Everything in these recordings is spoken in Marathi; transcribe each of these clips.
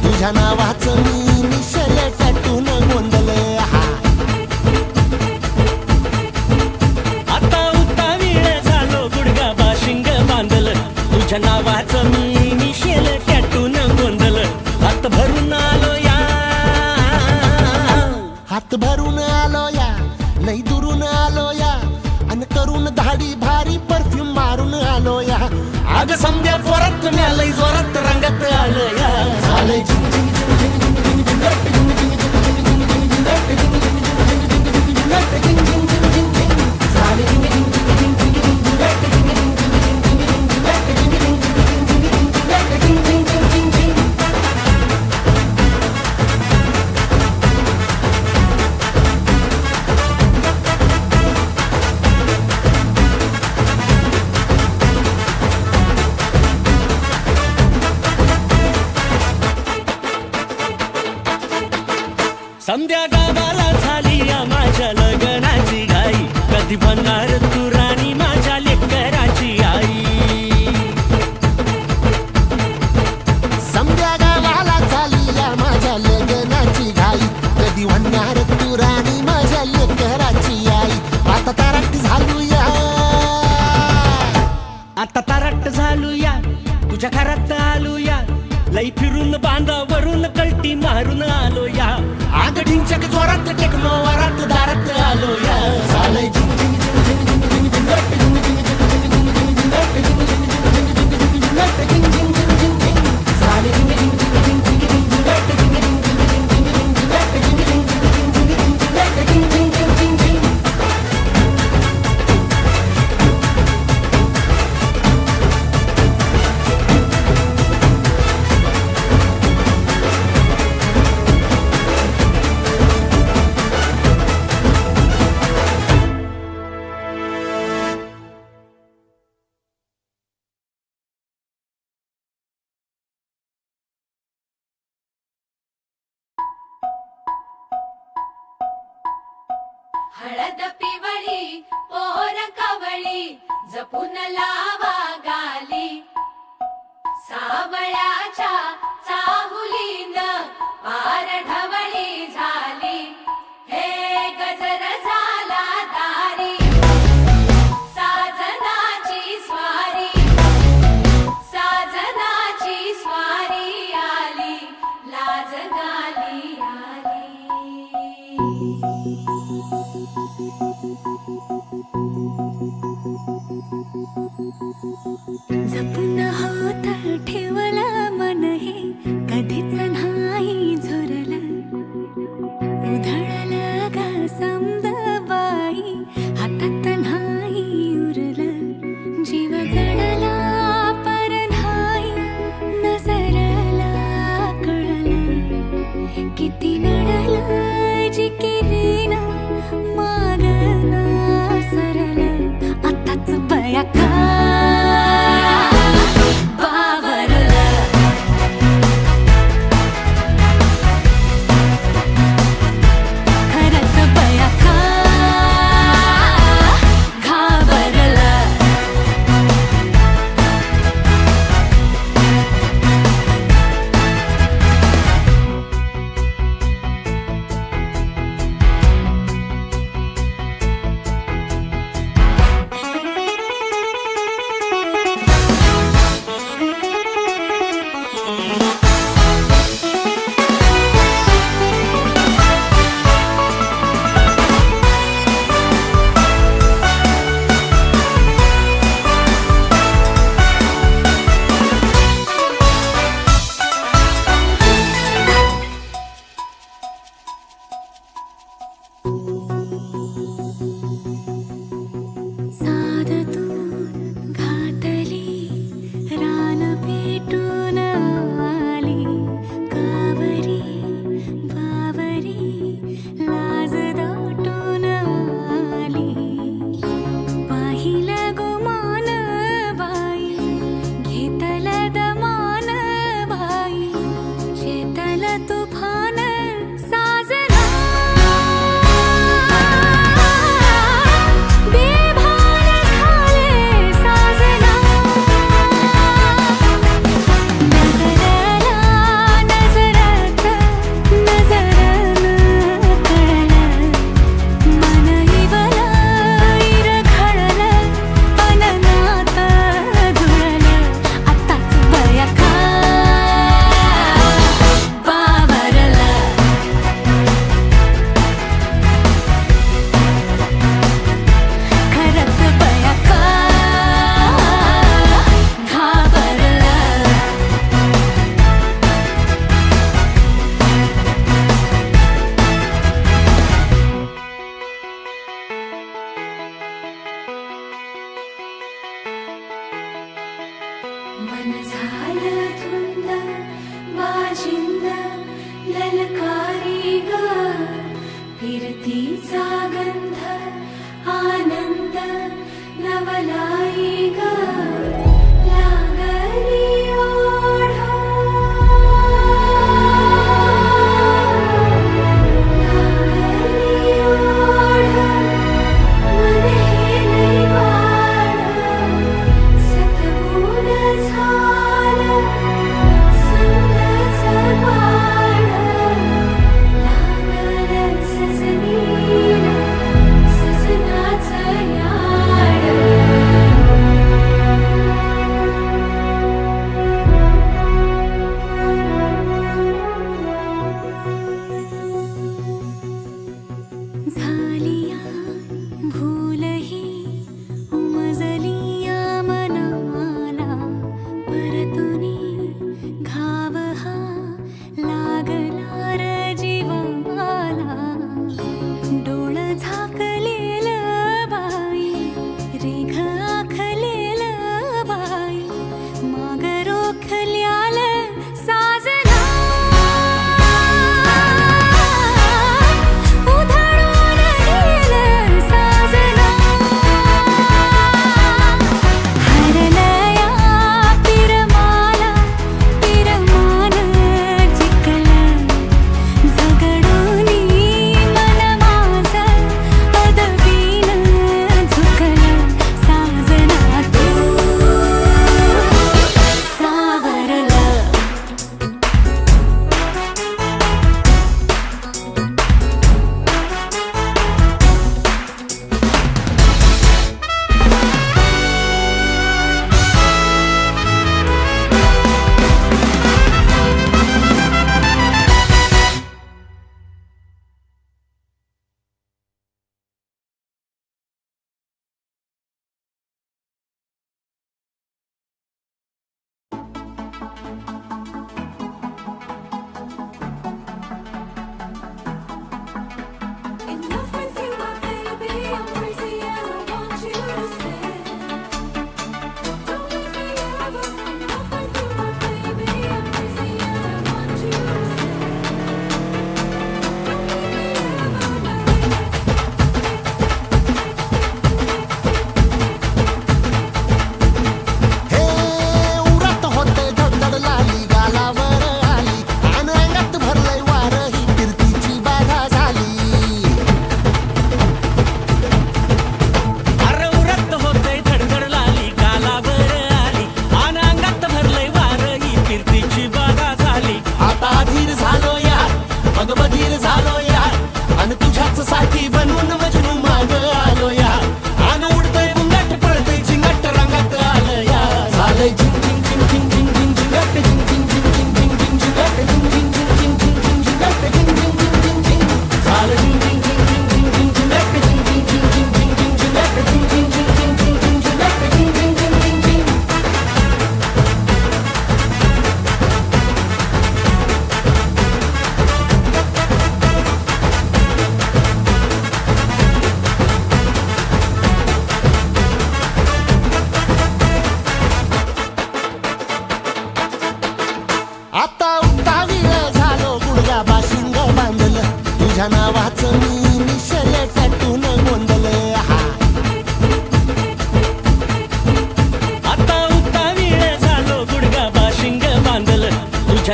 तुझ्या नावाचं मी निशाल टाटून गोंधळ आता उतावीळ झालो गुडगा बाशिंग बांधल तुझ्या नावाचं मी निशाल टाटून गोंधळ हात भरून आलो या हात भरून आलो या लई दुरून आलो या अन करून धाडी भारी परफ्यूम मारून आलो या आग समद्या जोरात लई जोरात रंगात आलं या झालंय संध्या गावाला झाली या माझ्या लग्नाची घाई कधी बनणार तू राणी माझ्या लेकराची आई समध्या गावाला झाली या माझ्या लग्नाची घाई कधी म्हणणार तू राणी माझ्या लेकराची आई आता तारट झालू या आता तारट झालू या तुझ्या घरात आलो या लई फिरून बांधावरून कलटी मारून आलो या आग ढिंचक जोरात टेकनो वरात दारात आलो या झालंय हळद पिवळी पोर कवळी जपून लावा गाली सावळ्याच्या चाहुलीन पार ढवळी झाली हे गजर झाला दारी साजनाची स्वारी साजनाची स्वारी आली लाज गाली आली जपून होत ठेवला मन हे कधीच नाही झुरला उधळला गा समद बाई हातात नाही उरला जीव जडला पर नाही नजरला कळला किती नडला जी केली ना मागना सरला आताच राहील गुमान बाई घेतल दमान बाई शेतल तुफान साजना बेभान झाले साजना नजरला नजरात नजरन कळलं मन इवलं इर घडलं अननात जुळलं आत्ताच बया का बावरलं खरंच बया का घाबरलं मन झालं धुंद बाजिंद ललकारी ग फिरतीचा गंध आनंद नवलाई ग लागली ओढ लागली ओढ मन हे वाढ सतबूड झालं सुंदरच बाळ लागलं सजनीला सजनाचं याड झालिया भूलही उमजलिया मनाला परतुनी घाव हा लागला र जीवाला डोळ झाकलेलं बाई रेघ आखलेलं बाई माग रोखल्याल साजना उधळून गेलं साजना हरलया पिरमाला पिरमान जिंकलं झगडूनी मन माझं पदवीन झुकलं साजना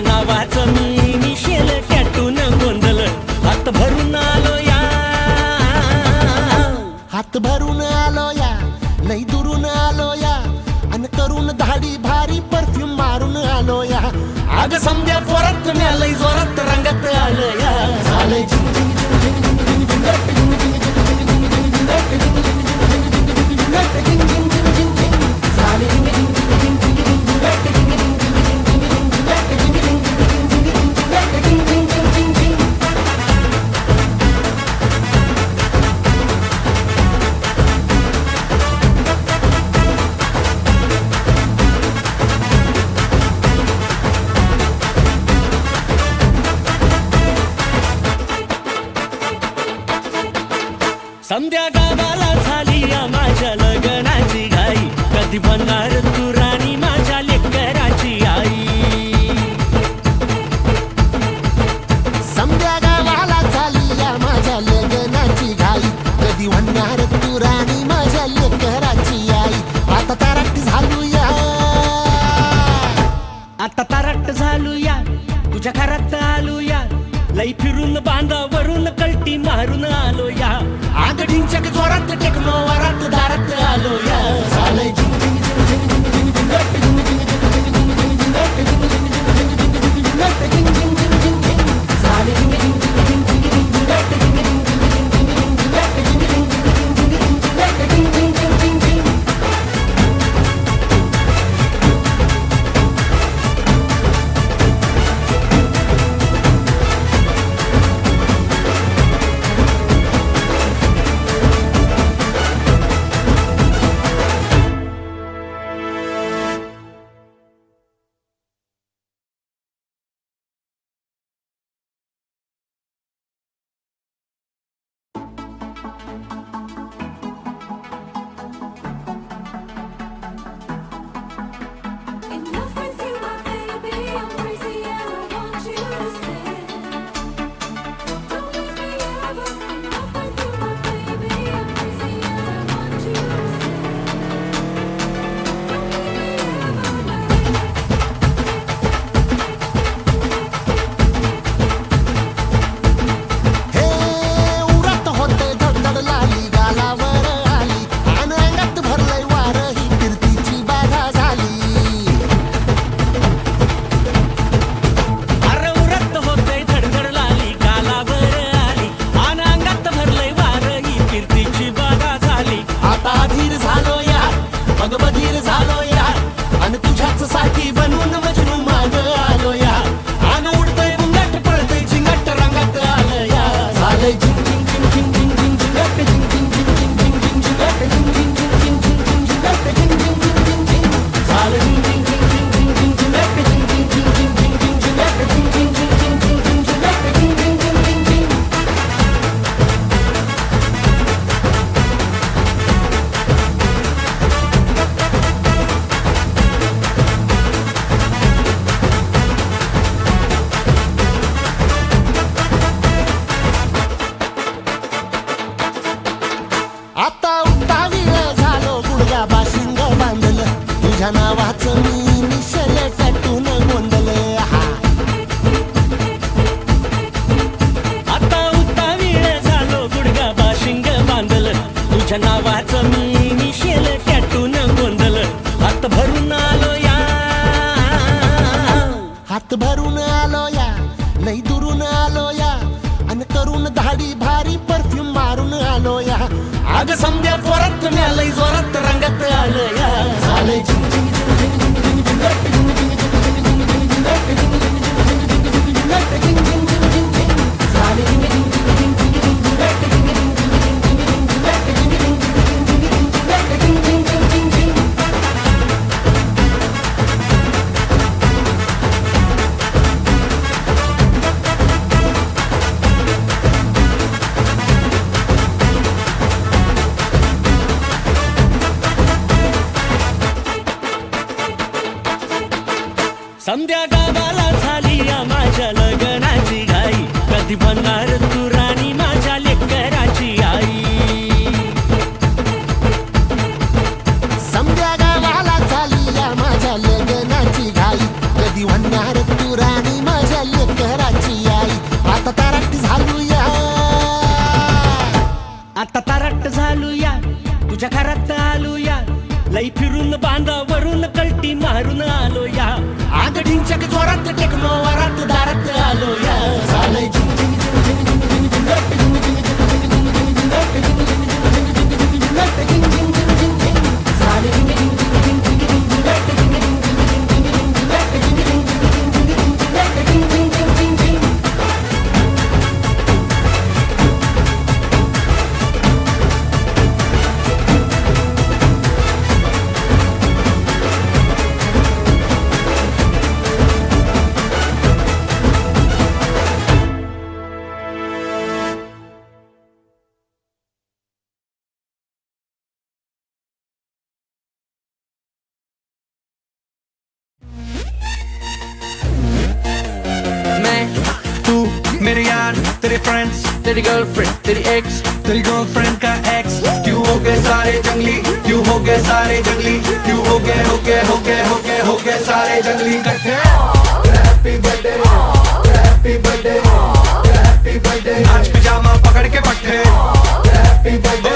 तुझ्या नावाचं मी मिशेल टॅटून गोंधळ हात भरून आलो या हात भरून आलो या लई दुरून आलो या अन करून धाडी भारी परफ्यूम मारून आलो या अग समजा जोरात म्या लई जोरात रंगात आलं या झालंय झिंग झिंग झिंग झिंग झिंग झिंग झिंग झिंग झिंग झिंग समध्या गावाला झाली या माझ्या लग्नाची घाई कधी बनणार तू राणी माझ्या लेकराची आई समध्या गावाला झाली या माझ्या लग्नाची घाई कधी म्हणणार तू राणी माझ्या लेकराची आई आता ताराट झालू या आता तारट झालो या तुझ्या घरात आलो या लई फिरून बांधावरून कलटी मारून आलो या आगडींच्या जोरात टेक्नो वरात दारात आलो या झालंय झिंग झिंग झिंग झिंग झिंग झिंग झिंग झिंग झिंग In love with you, my baby, I'm crazy and I want you to stay. Don't leave me ever. In love with you, my baby, I'm crazy and I want you to stay. Don't leave me ever, हे उरत होते धडधड लाली गालावर आली आणि अंगात भरलंय वार ही कीर्तीची बाधा झाली अरे उरत होतय धडधड लाली गालावर आली आणि अंगात भरलंय वार ही कीर्तीची बाधा झाली आता अधीर झालो या मग बधीर झालो या आणि तुझ्याच साठी बनून मजनू माग आलो या आणि उडतय बुंगाट पळतय झिंगाट रंगात आलं या झालंय झिंग झिंग झिंग झिंग झिंग झिंग झिंगाट झिंग झिंग झिंग झिंग झिंग झिंग झिंगाट झिंग झिंग झिंग झिंग झिंग झिंग झिंगाट झिंग झिंग झिंग झिंग झिंग झालं झिंग झिंग झिंग झिंग झिंग झिंग झिंगाट झिंग झिंग झिंग झिंग झिंग झिंग झिंगाट झिंग झिंग झिंग झिंग झिंग झिंग झिंगाट झिंग झिंग झिंग झिंग झिंग आता उतावीळ झालो गुडघा बाशिंग बांधलं तुझ्या नावाचं मी मिशेल टॅटून गोंधळ हा आता उतावीळ झालो गुडगा बाशिंग बांधल तुझ्या नावाचं मी मिशेल टॅटून गोंधळ हात भरून आलो या हात भरून आलो या लई दुरून आलो या अन करून धाडी भारी परफ्यूम मारून आलो या अग समध्या जोरात म्या लई जोरात रंगात आलं या झालंय झिंग झिंग झिंग झिंग झिंग झिंग झिंग झिंग झिंग झिंग झिंग झिंग झिंग झिंग झिंग समध्या गावाला झाली या माझ्या लग्नाची घाई कधी बनणार तू राणी माझ्या लेकराची आई समध्या गावाला झाली या माझ्या लग्नाची घाई कधी म्हणणार तू राणी लेकराची आई आता ताराट झालूया आता तारट झालूया तुझ्या घरात आलूया लई फिरून बांधावरून कलटी मारून आलोया आग ढिंचक जोरात टेक्नो वरात दारात आलोया झालंय झिंग झिंग झिंग झिंग झिंग झिंग झिंग झिंग झिंग झिंग झिंग मेरे यार तेरे फ्रेंड्स तेरी गर्लफ्रेंड तेरी एक्स तेरी गर्लफ्रेंड का एक्स क्यों हो गए सारे जंगली क्यों हो गए सारे जंगली क्यों हो गए हो गए हो गए हो गए हो गए सारे जंगली इकट्ठे happy birthday happy birthday happy birthday आज पिजामा पकड़ के पट्टे हैप्पी बर्थडे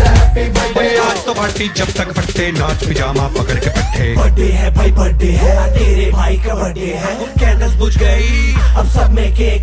हैप्पी बर्थडे आज तो पार्टी जब तक फटते नाच पिजामा पकड़ के पट्टे बर्थडे है भाई बर्थडे है तेरे भाई का बर्थडे है कैंडल्स बुझ गई अब सब में केक